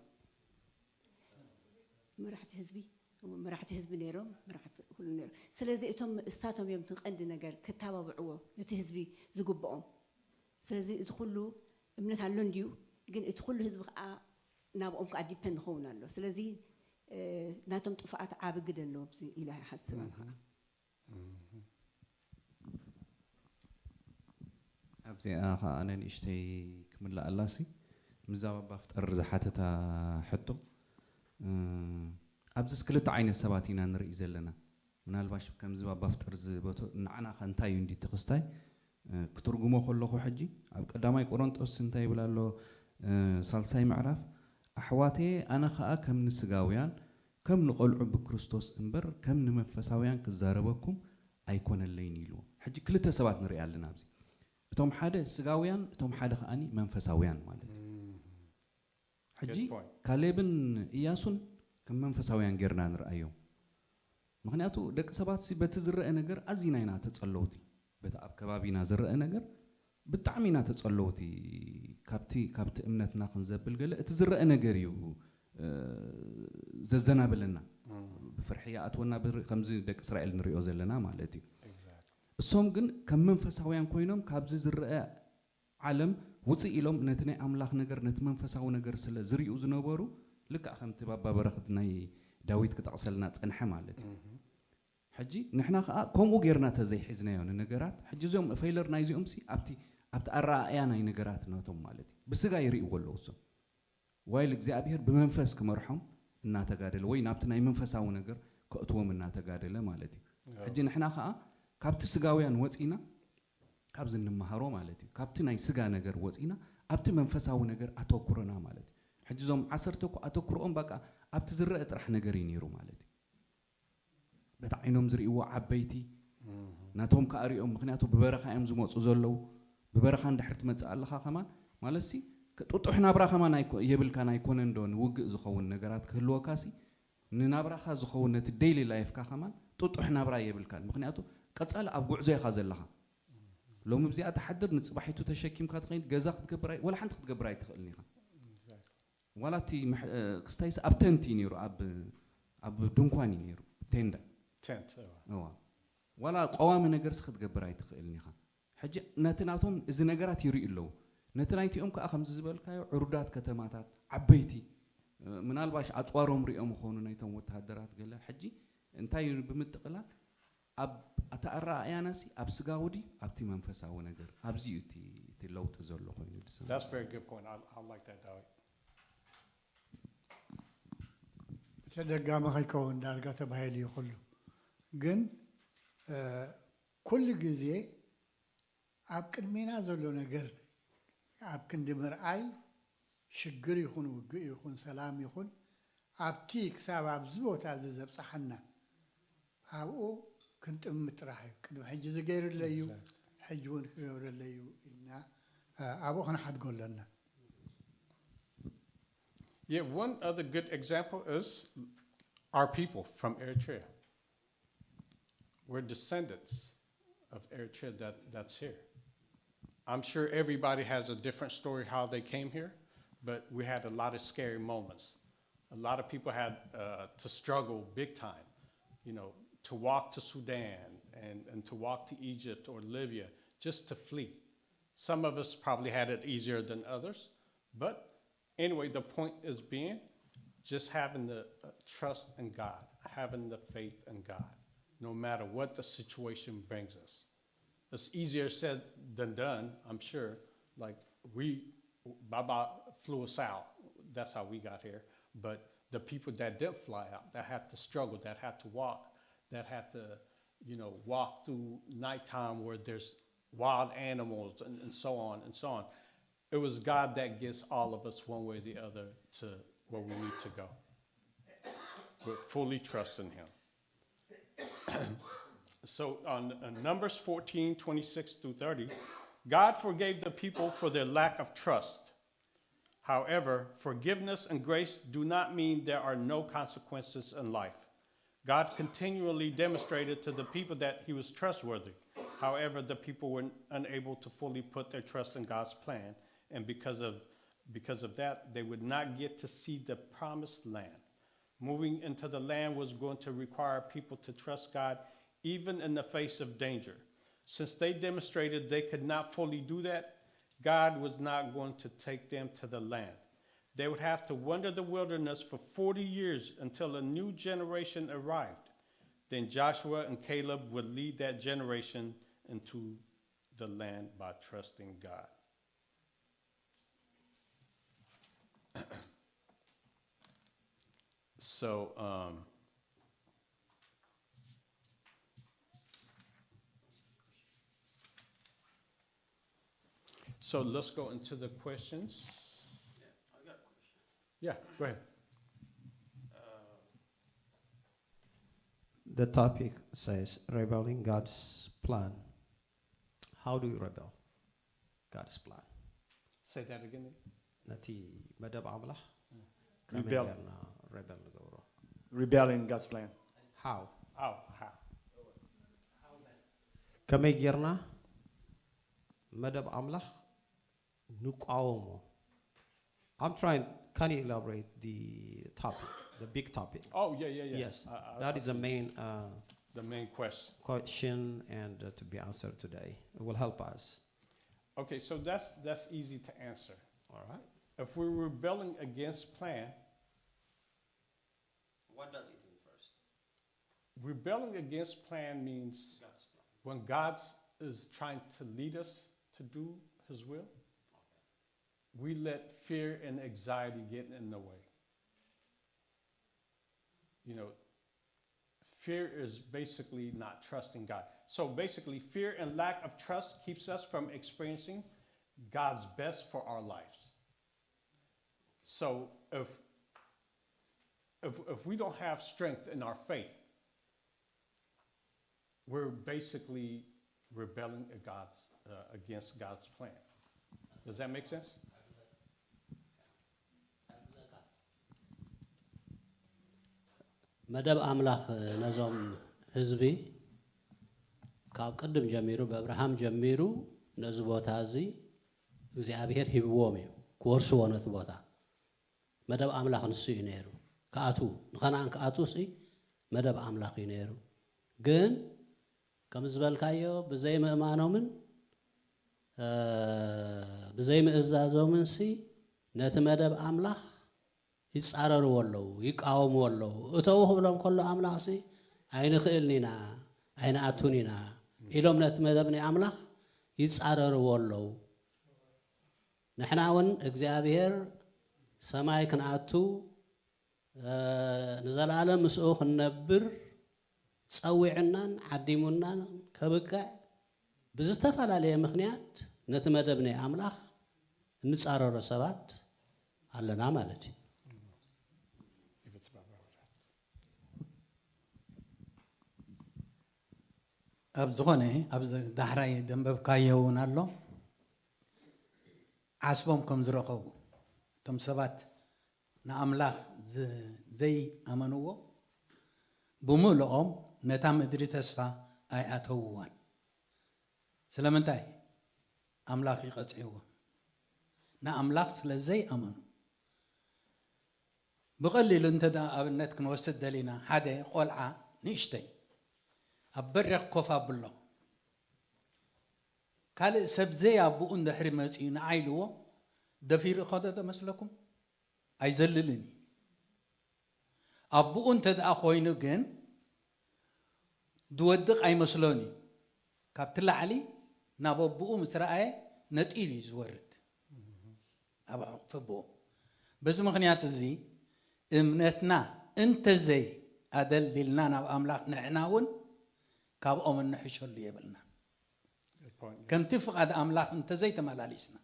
መራሕቲ ህዝቢ ነይሮም መራሕቲ ሁሉ ነይሮም ስለዚ እቶም እሳቶም እዮም ትቀንዲ ነገር ክተባብዕዎ ነቲ ህዝቢ ዝግብኦም ስለዚ እቲ ኩሉ እምነት ኣሎ እንዲዩ ግን እቲ ኩሉ ህዝቢ ከዓ ናብኦም ከዓ ዲፔንድ ክኸውን ኣሎ ስለዚ ናቶም ጥፍኣት ዓብ ግደ ኣለዎ ብዚ ኢላ ይሓስብ ኣነ ከዓ ኣብዚኣ ከዓ ኣነ ንእሽተይ ክምላእ ኣላሲ ምዛባ ባፍጠር ዝሓተታ ሕቶ ኣብዚ ክልተ ዓይነት ሰባት ኢና ንርኢ ዘለና ምናልባሽ ከምዚ ባፍጠር ዝበቶ ንዓና እንታይ እዩ እንዲ ተኽስታይ ክትርጉሞ ከለኹ ሕጂ ኣብ ቀዳማይ ቆሮንጦስ እንታይ ይብል ኣሎ ሳልሳይ ምዕራፍ ኣሕዋቴ ኣነ ከዓ ከም ንስጋውያን ከም ንቆልዑ ብክርስቶስ እምበር ከም ንመንፈሳውያን ክዛረበኩም ኣይኮነለይን ኢልዎ ሕጂ ክልተ ሰባት ንርኢ ኣለና ኣብዚ እቶም ሓደ ስጋውያን እቶም ሓደ ከዓኒ መንፈሳውያን ማለት ሕጂ ካሌብን ኢያሱን ከም መንፈሳውያን ጌርና ንርአዮም ምክንያቱ ደቂ ሰባት በቲ ዝረአ ነገር ኣዝና ኢና ተፀለውቲ በቲ ኣብ ከባቢና ዝረአ ነገር ብጣዕሚ ኢና ተፀለውቲ ካብቲ እምነትና ክንዘብል ገለ እቲ ዝረአ ነገር እዩ ዘዘናብለና ብፍርሒ ኣትወና ከምዚ ደቂ እስራኤል ንሪኦ ዘለና ማለት እዩ እሶም ግን ከም መንፈሳውያን ኮይኖም ካብዚ ዝረአ ዓለም ውፅእ ኢሎም ነቲ ናይ ኣምላኽ ነገር ነቲ መንፈሳዊ ነገር ስለ ዝርኡ ዝነበሩ ልክዕ ከምቲ ባባ በረኽት ናይ ዳዊት ክጠቕሰልና ፀንሐ ማለት እዩ ሕጂ ንሕና ከዓ ከምኡ ጌርና ተዘይሒዝናዮ ነገራት ሕጂ እዚኦም ፈይለር ናይ እዚኦም ኣብቲ ኣረኣእያ ናይ ነገራት ናቶም ማለት እዩ ብስጋ ይርእይዎ ኣለዉ እሶም ዋይል እግዚኣብሔር ብመንፈስ ክመርሖም እናተጋደለ ወይ ናብቲ ናይ መንፈሳዊ ነገር ከእትዎም እናተጋደለ ማለት እዩ ሕጂ ንሕና ከዓ ካብቲ ስጋውያን ወፂና ካብዚ እንመሃሮ ማለት እዩ ካብቲ ናይ ስጋ ነገር ወፂና ኣብቲ መንፈሳዊ ነገር ኣተኩረና ማለት እዩ ሕጂ እዞም 10 እኮ ኣተኩሮኦም በቃ ኣብቲ ዝረአ ጥራሕ ነገር እዩ ነይሩ ማለት እዩ በቲ ዓይኖም ዝርእይዎ ዓበይቲ ናቶም ከዓ ሪኦም ምክንያቱ ብበረኻ እዮም ዝመፁ ዘለዉ ብበረኻ እንድሕር ትመፅእ ኣለኻ ከማን ማለትሲ ጥጡሕ ናብራ ከማን የብልካን ኣይኮነን ዶ ንውግእ ዝኸውን ነገራት ክህልወካሲ ንናብራኻ ዝኸውን ነቲ ዴይሊ ላይፍካ ከማን ጥጡሕ ናብራ የብልካን ምክንያቱ ቀጻለ ኣብ ጉዕዞ ኢኻ ዘለኻ ሎሚ ብዚኣ ተሓድር ንፅባሒቱ ተሸኪምካ ትኸይድ ገዛ ክትገብር ወላ ሓንቲ ክትገብር ኣይትኽእልን ኢኻ ዋላቲ ክስታይስ ኣብ ተንቲ ነይሩ ኣብ ድንኳን እዩ ነይሩ ቴንዳ ዋላ ቀዋሚ ነገርስ ክትገብር ኣይትኽእልን ኢኻ ሕጂ ነቲ ናቶም እዚ ነገራት ይርእዩ ኣለዉ ነቲ ናይቲኦም ከዓ ከምዚ ዝበልካዮ ዕሩዳት ከተማታት ዓበይቲ ምናልባሽ ኣፅዋሮም ሪኦም ይኾኑ ናይቶም ወተሃደራት ገለ ሕጂ እንታይ ብምጥቕላል ኣብ ኣተኣረኣያናሲ ኣብ ስጋውዲ ኣብቲ መንፈሳዊ ነገር ኣብዚ እቲ ለውጢ ዘሎ ኮይኑ That's a very good point. I like that, David. ተደጋሚ ከይከውን ዳርጋ ተባሂሉ ይኹሉ ግን ኩሉ ግዜ ኣብ ቅድሜና ዘሎ ነገር ኣብ ክንዲ ምርኣይ ሽግር ይኹን ውግእ ይኹን ሰላም ይኹን ኣብቲ ክሳብ ኣብዚ ቦታ እዚ ዘብፅሓና ኣብኡ ክንጥምት ጥራሕ እዩ ቅድሚ ሕጂ ዝገይሩለ እዩ ሕጂ እውን ክገብረለ እዩ ኢልና ኣብኡ ክንሓድጎ ኣለና Yeah, one other good example is our people from Eritrea. We're descendants of Eritrea that's here. I'm sure everybody has a different story how they came here, but we had a lot of scary moments. A lot of people had to struggle big time, to walk to Sudan and to walk to Egypt or Libya just to flee. Some of us probably had it easier than others, but anyway, the point is being just having the trust in God, having the faith in God, no matter what the situation brings us. It's easier said than done, I'm sure. Like Baba flew us out. That's how we got here. But the people that didn't fly out, that had to struggle, that had to walk, that had to, walk through nighttime where there's wild animals and so on and so on. It was God that gets all of us one way or the other to where we need to go. We're fully trusting Him. So on Numbers 14, 26 through 30, God forgave the people for their lack of trust. However, forgiveness and grace do not mean there are no consequences in life. God continually demonstrated to the people that He was trustworthy. However, the people were unable to fully put their trust in God's plan. And because of that, they would not get to see the promised land. Moving into the land was going to require people to trust God even in the face of danger. Since they demonstrated they could not fully do that, God was not going to take them to the land. They would have to wander the wilderness for 40 years until a new generation arrived. Then Joshua and Caleb would lead that generation into the land by trusting God. So let's go into the questions. I got a question. Yeah, go ahead. The topic says rebelling God's plan. How do you rebel God's plan? Say that again. نتي مدب عمله Rebel. rebel نقوله. Rebelling God's plan. How? How? كما يجرنا مدب عمله نقاومه. I'm trying. Can you elaborate the topic, the big topic? Oh yeah. Yes, that is the main. The main question and to be answered today. It will help us. Okay, so that's easy to answer. All right. If we're rebelling against plan, What does it mean first? Rebelling against plan means when God is trying to lead us to do His will, we let fear and anxiety get in the way. Fear is basically not trusting God. So basically, fear and lack of trust keeps us from experiencing God's best for our lives. So if we don't have strength in our faith, we're basically rebelling against God's plan. Does that make sense? مدب أملاخ نظام حزبي كاب قدم جميرو بأبراهام جميرو نزبوت هذه زي أبيهر هبوامي كورسو ونتبوتا مدب أملاخ نسي نيرو كأتو نخنا عن كأتو سي مدب أملاخ نيرو جن كم زبال كايو بزي ما أمانو من بزي ما إزازو من سي نتمدب أملاخ يتصارر والله يقاوم والله أتوه بلهم كله أملاخ سي أين خيلنينا أين أتونينا إلهم نتمدبني أملاخ يتصارر والله نحن ون إجزابير سماي كن أتو نزل على مسؤوخ النبر تسويعنا عديمنا كبكع بزتفعل عليه مخنيات نتمدبني أملاخ نتصارر سبات على نعملتي أبزغني أبز دحراي دنبب كايون الله عصبهم كم زرقوا تم سبات نأملاخ زي أمنوه بمولهم نتام إدري تسفى أي أتوان سلامتاي أملاخ يقطعوه نأملاخ سلزي أمنو بقلل أنت دا أبنت كنوسد لنا حدا قلعة نشتي أبرق كفا بالله قال سبزي أبو أن حرمتين عيلو دفير خدد مثلكم أيزللني أبو أنت دا أخوينو جن دودق أي مسلوني كابتلا علي نابو بو مسرائي نتيلي زورت أبا فبو بس مغنيات زي امنتنا انت زي أدللنا ناب أملاك نعناون كاب أمن نحشر اللي يبلنا كم تفقد أملاك انت زي تمالاليسنا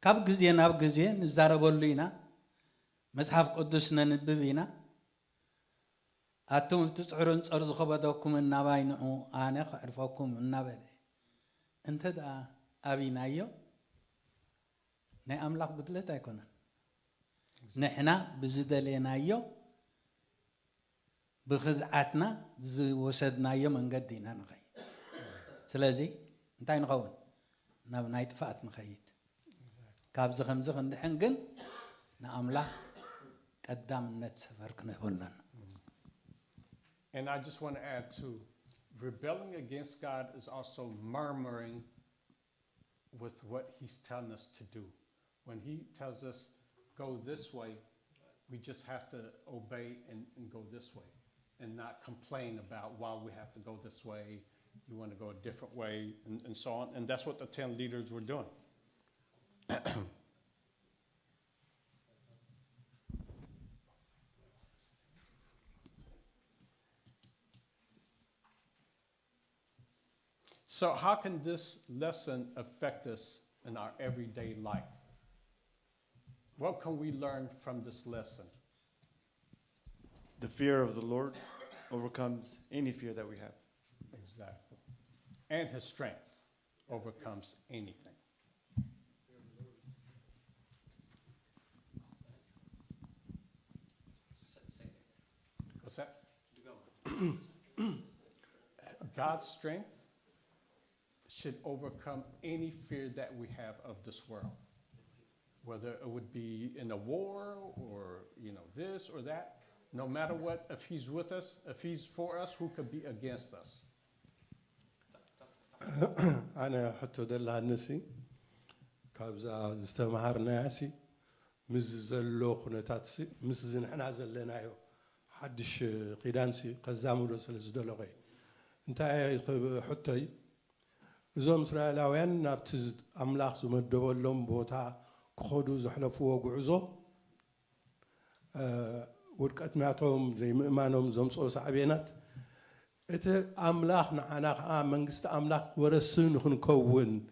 كاب جزية ناب جزية نزارب لينا مصحف قدسنا نببينا أتوم تسعرون أرز خبدكم النباينعو أنا أعرفكم النبي أنت دا أبينا يو نه أملاك بدلتا يكونن نحنا بزدلنا يو بخدعتنا وسدنا يو من قدينا نغيد سلازي انتاي نقول نايت فات نخيد كاب زخم زخم دحنقن نأملاك قدام نتسفر كنهولنا. And I just want to add too, rebelling against God is also murmuring with what he's telling us to do. When he tells us, go this way, we just have to obey and go this way and not complain about why we have to go this way, you want to go a different way, and so on. And that's what the 10 leaders were doing. So how can this lesson affect us in our everyday life? What can we learn from this lesson? The fear of the Lord overcomes any fear that we have. Exactly. And his strength overcomes anything. What's that? God's strength should overcome any fear that we have of this world. Whether it would be in a war or, this or that, no matter what, if he's with us, if he's for us, who could be against us? أنا حتى دلها النسي كابزا استمهرنا ياسي مززلو خنتاتسي مززن حنا زلنا يو حدش قيدانسي قزامو رسل زدلغي انت حتى زوم إسرائيلاويان نابتز أملاخ زمدبو لهم بوتا كخدو زحلفو وقعزو وركت معتهم زي مؤمنهم زوم صوص عبينات إت أملاخ نعناق منجست أملاخ ورسون خنكون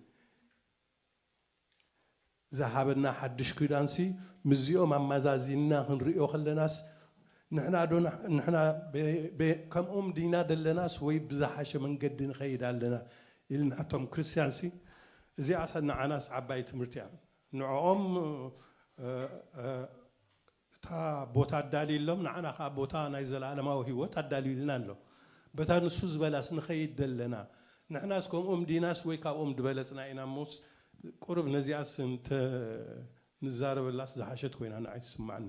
ذهبنا حدش كيدانسي مزيوم أم مزازينا هنريو خلناس نحنا كم دينا دلناس ويبزحش من قد نخيد لنا إلنا أتوم كريستيانسي زي عسنا عناس عباية مرتيان نعوم ቦታ ኣዳልዩሎም ንዓና ከዓ ቦታ ናይ ዘለኣለማዊ ሂወት ኣዳልዩልና ኣሎ በታ ንሱ ዝበላስ ንኸይድ ዘለና ንሕናስ ከምኦም ዲናስ ወይ ካብኦም ድበለፅና ኢና ሞስ ቁርብ ነዚኣስ ንዛረበላስ ዝሓሸት ኮይና ንዓይ ትስማዕኒ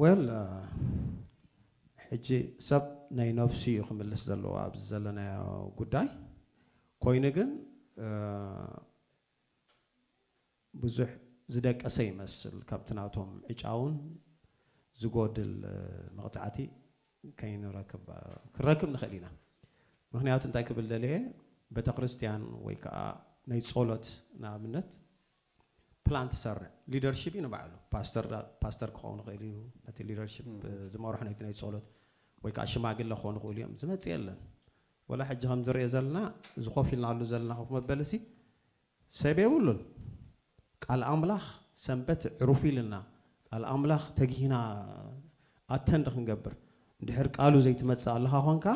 well ሕጂ ሰብ ናይ ነፍሲ እዩ ክምልስ ዘለዎ ኣብዚ ዘለናዮ ጉዳይ ኮይኑ ግን ብዙሕ ዝደቀሰ ይመስል ካብቲ ናቶም ዕጫውን ዝጎድል መቕፃዕቲ ክንረክብ ንኽእል ኢና ምክንያቱ እንታይ ክብል ደልየ ቤተ ክርስቲያን ወይ ከዓ ናይ ጸሎት ንኣብነት ፕላን ትሰርዕ ሊደርሽፕ እዩ ንባዕሉ ፓስተር ክኸውን ይኽእል እዩ ነቲ ሊደርሽፕ ዝመርሑ ነቲ ናይ ጸሎት ወይ ከዓ ሽማግለ ክኾኑ ይኽእሉ እዮም ዝመፅእ የለን ወላ ሕጂ ከም ዝሪኦ ዘለና እዚ ኮፍ ኢልናሉ ዘለና ኮፍ መበሊ ሲ ሰብ የብሉን ቃል ኣምላኽ ሰንበት ዕሩፍ ኢልና ቃል ኣምላኽ ተጊሂና ኣተንድ ክንገብር እንድሕር ቃሉ ዘይትመፅእ ኣለኻ ኮንካ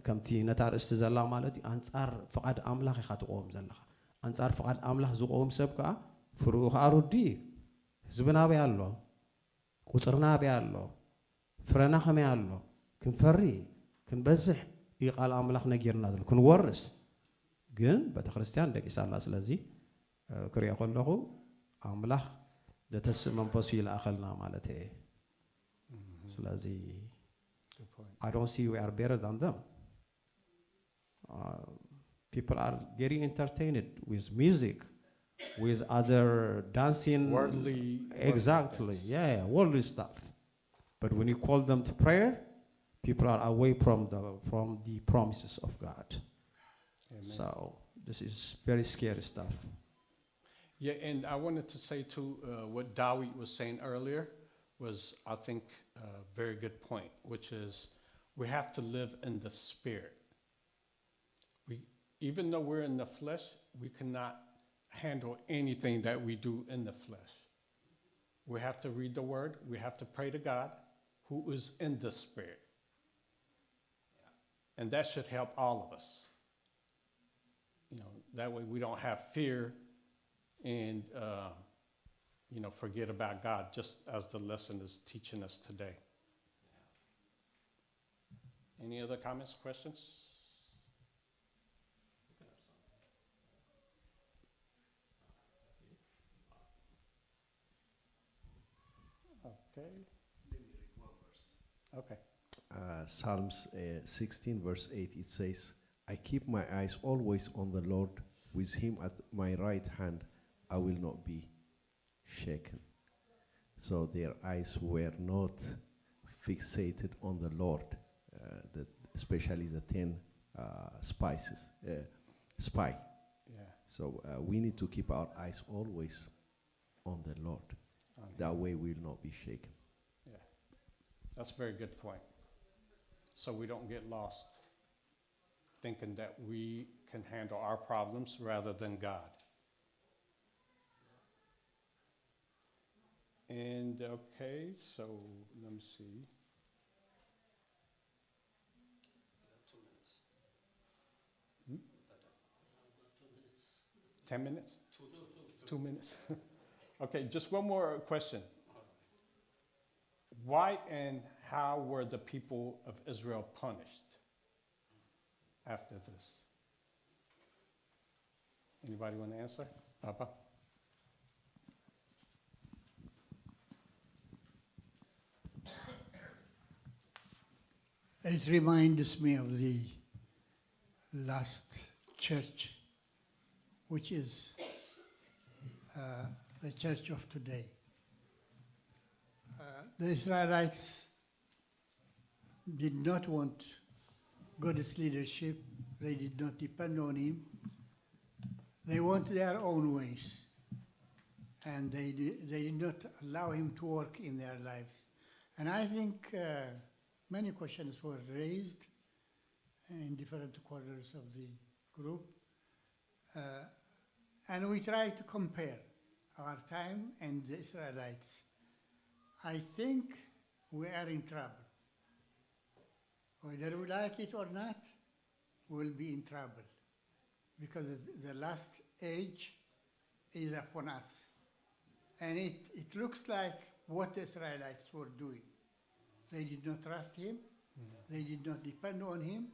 ከምቲ ነታ ርእስቲ ዘላ ማለት እዩ ኣንጻር ፍቓድ ኣምላኽ ኢኻ ትቆም ዘለኻ ኣንጻር ፍቓድ ኣምላኽ ዝቆም ሰብ ከዓ ፍርኡ ከዓ ሩዲ እዩ ህዝብና ኣበይ ኣሎ ቁፅርና ኣበይ ኣሎ ፍረና ከመይ ኣሎ ክንፈሪ ክንበዝሕ እዩ ቃል ኣምላኽ ነጊርና ዘሎ ክንወርስ ግን ቤተ ክርስቲያን ደቂሳላ ስለዚ ክሪኦ ከለኹ ኣምላኽ ዘተስእ መንፈሱ ይለኣኸልና ማለት እየ ስለዚ I don't see we are better than them. People are getting entertained with music, with other dancing. Worldly. Exactly, yeah, worldly stuff. But when you call them to prayer, people are away from the promises of God. Amen. So this is very scary stuff. Yeah, and I wanted to say too, what Dawit was saying earlier was, I think, a very good point, which is we have to live in the spirit. Even though we're in the flesh, we cannot handle anything that we do in the flesh. We have to read the word. We have to pray to God who is in the spirit. And that should help all of us. You know, that way we don't have fear and, forget about God, just as the lesson is teaching us today. Any other comments, questions? Okay. Okay. Psalms 16, verse 8, it says, I keep my eyes always on the Lord. With him at my right hand, I will not be shaken. So their eyes were not fixated on the Lord, especially the 10 spy. Yeah. So we need to keep our eyes always on the Lord. That way we will not be shaken. Yeah, that's a very good point. So we don't get lost thinking that we can handle our problems rather than God. And okay, so let me see. 10 minutes? 2 minutes. Okay, just one more question. Why and how were the people of Israel punished after this? Anybody want to answer? Papa? It reminds me of the last church, which is the church of today. The Israelites did not want God's leadership. They did not depend on him. They want their own ways. And they did not allow him to work in their lives. And I think many questions were raised in different corners of the group. And we try to compare our time and the Israelites. I think we are in trouble. Whether we like it or not, we'll be in trouble. because the last age is upon us. And it looks like what the Israelites were doing. They did not trust him, they did not depend on him,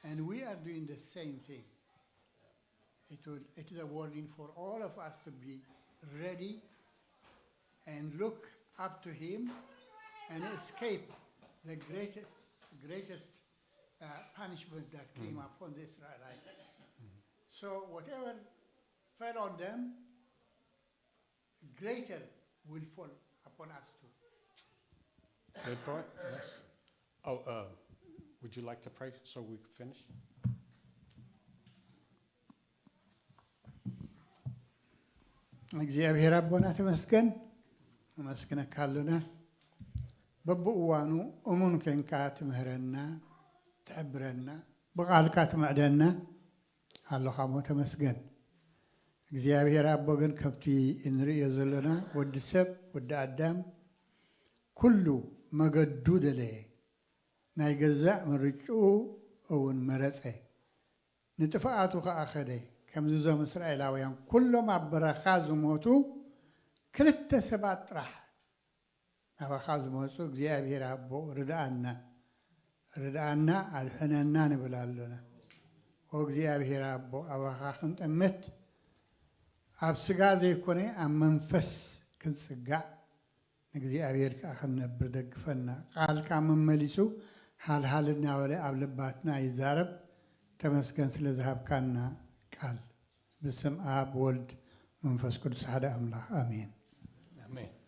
and we are doing the same thing. It is a warning for all of us to be ready and look up to him and escape the greatest punishment that came upon the Israelites. So whatever fell on them, greater will fall upon us too. Good point. Yes. Oh, would you like to pray so we can finish? እግዚአብሔር አቦና ተመስገን መስገነካ ኣለና በብእዋኑ እሙን ኮንካ ትምህረና ትሕብረና ብቓልካ ትምዕደና ኣለኻ ሞ ተመስገን እግዚአብሔር አቦ ግን ከብቲ እንርእዮ ዘለና ወዲ ሰብ ወዲ አዳም ኩሉ መገዱ ደለየ ናይ ገዛእ ምርጭኡ እውን መረፀ ንጥፍኣቱ ከዓ ኸደ ከምዚ ዞም እስራኤላውያን ኩሎም ኣብ በረኻ ዝሞቱ ክልተ ሰባት ጥራሕ ናባኻ ዝመፁ እግዚአብሔር አቦ ርድኣና ኣድሕነና ንብል ኣለና ኦ እግዚአብሔር አቦ ኣባኻ ክንጠምት ኣብ ስጋ ዘይኮነ ኣብ መንፈስ ክንጽጋዕ ንእግዚአብሔር ከዓ ክንነብር ደግፈና ቃልካ መመሊሱ ሃልሃልና ወለ ኣብ ልባትና ይዛረብ ተመስገን ስለ ዝሃብካና ቃል ብስም አብ ወልድ መንፈስ ቅዱስ ሓደ አምላክ አሜን። Amen.